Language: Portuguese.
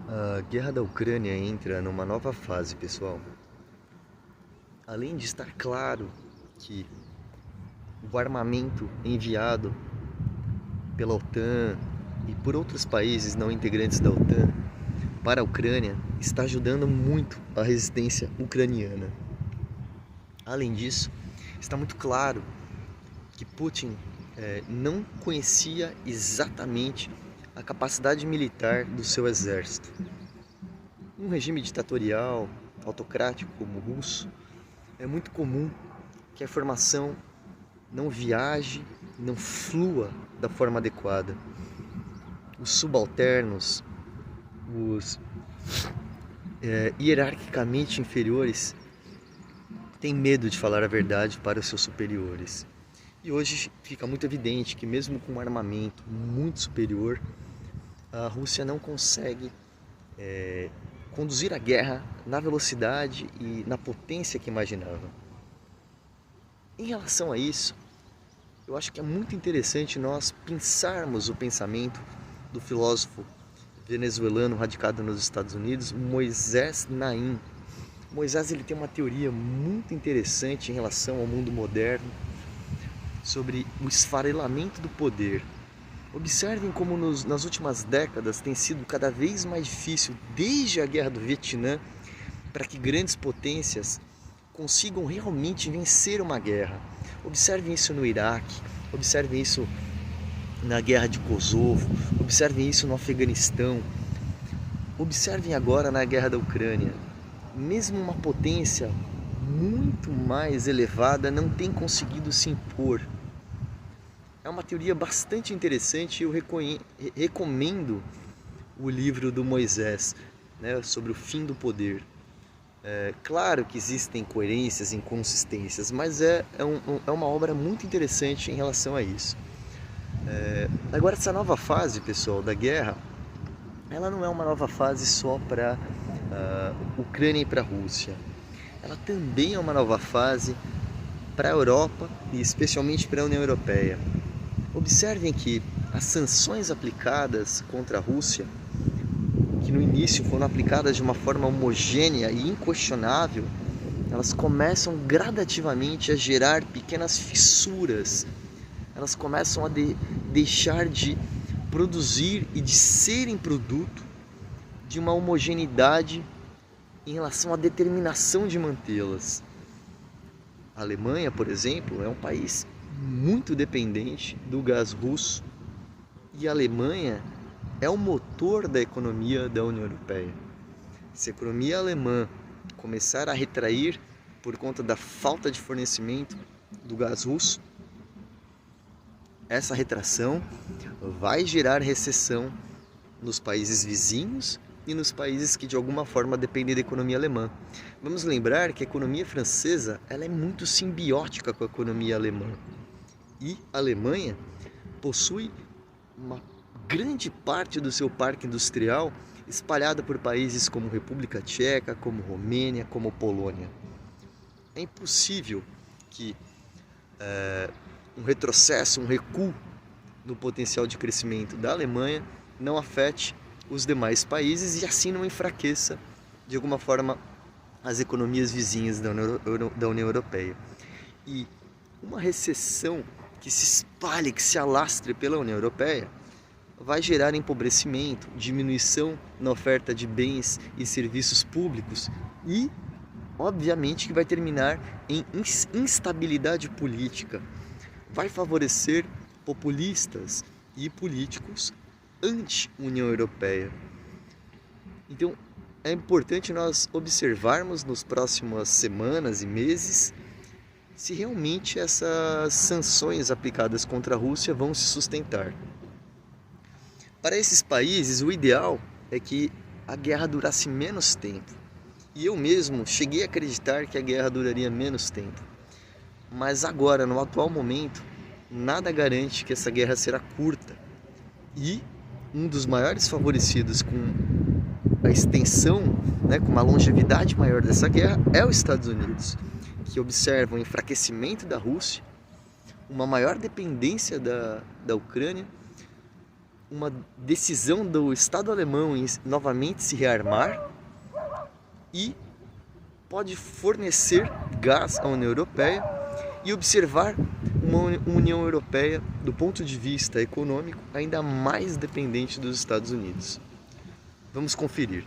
A guerra da Ucrânia entra numa nova fase, pessoal. Além de estar claro que o armamento enviado pela OTAN e por outros países não integrantes da OTAN para a Ucrânia está ajudando muito a resistência ucraniana. Além disso, está muito claro que Putin não conhecia exatamente a capacidade militar do seu exército. Em um regime ditatorial, autocrático como o russo, é muito comum que a informação não viaje, não flua da forma adequada. Os subalternos, os hierarquicamente inferiores, têm medo de falar a verdade para os seus superiores. E hoje fica muito evidente que mesmo com um armamento muito superior, a Rússia não consegue conduzir a guerra na velocidade e na potência que imaginava. Em relação a isso, eu acho que é muito interessante nós pensarmos o pensamento do filósofo venezuelano radicado nos Estados Unidos, Moisés Naim. Moisés ele tem uma teoria muito interessante em relação ao mundo moderno sobre o esfarelamento do poder. Observem como nas últimas décadas tem sido cada vez mais difícil, desde a Guerra do Vietnã, para que grandes potências consigam realmente vencer uma guerra. Observem isso no Iraque, observem isso na Guerra de Kosovo, observem isso no Afeganistão, observem agora na Guerra da Ucrânia. Mesmo uma potência muito mais elevada não tem conseguido se impor. É uma teoria bastante interessante e eu recomendo o livro do Moisés, né, sobre o fim do poder. Claro que existem incoerências, inconsistências, mas é uma obra muito interessante em relação a isso. Agora, essa nova fase, pessoal, da guerra, ela não é uma nova fase só para a Ucrânia e para a Rússia. Ela também é uma nova fase para a Europa e especialmente para a União Europeia. Observem que as sanções aplicadas contra a Rússia, que no início foram aplicadas de uma forma homogênea e inquestionável, elas começam gradativamente a gerar pequenas fissuras. Elas começam a deixar de produzir e de serem produto de uma homogeneidade em relação à determinação de mantê-las. A Alemanha, por exemplo, é um país muito dependente do gás russo e a Alemanha é o motor da economia da União Europeia. Se a economia alemã começar a retrair por conta da falta de fornecimento do gás russo, essa retração vai gerar recessão nos países vizinhos e nos países que de alguma forma dependem da economia alemã. Vamos lembrar que a economia francesa ela é muito simbiótica com a economia alemã. E a Alemanha possui uma grande parte do seu parque industrial espalhada por países como República Tcheca, como Romênia, como Polônia. É impossível que um retrocesso, um recuo no potencial de crescimento da Alemanha não afete os demais países e assim não enfraqueça de alguma forma as economias vizinhas da União Europeia. E uma recessão que se espalhe, que se alastre pela União Europeia, vai gerar empobrecimento, diminuição na oferta de bens e serviços públicos e, obviamente, que vai terminar em instabilidade política. Vai favorecer populistas e políticos anti-União Europeia. Então, é importante nós observarmos nas próximas semanas e meses se realmente essas sanções aplicadas contra a Rússia vão se sustentar. Para esses países, o ideal é que a guerra durasse menos tempo. E eu mesmo cheguei a acreditar que a guerra duraria menos tempo. Mas agora, no atual momento, nada garante que essa guerra será curta. E um dos maiores favorecidos com a extensão, com uma longevidade maior dessa guerra, é os Estados Unidos, que observam o enfraquecimento da Rússia, uma maior dependência da Ucrânia uma decisão do Estado alemão em novamente se rearmar e pode fornecer gás à União Europeia e observar uma União Europeia, do ponto de vista econômico, ainda mais dependente dos Estados Unidos. Vamos conferir.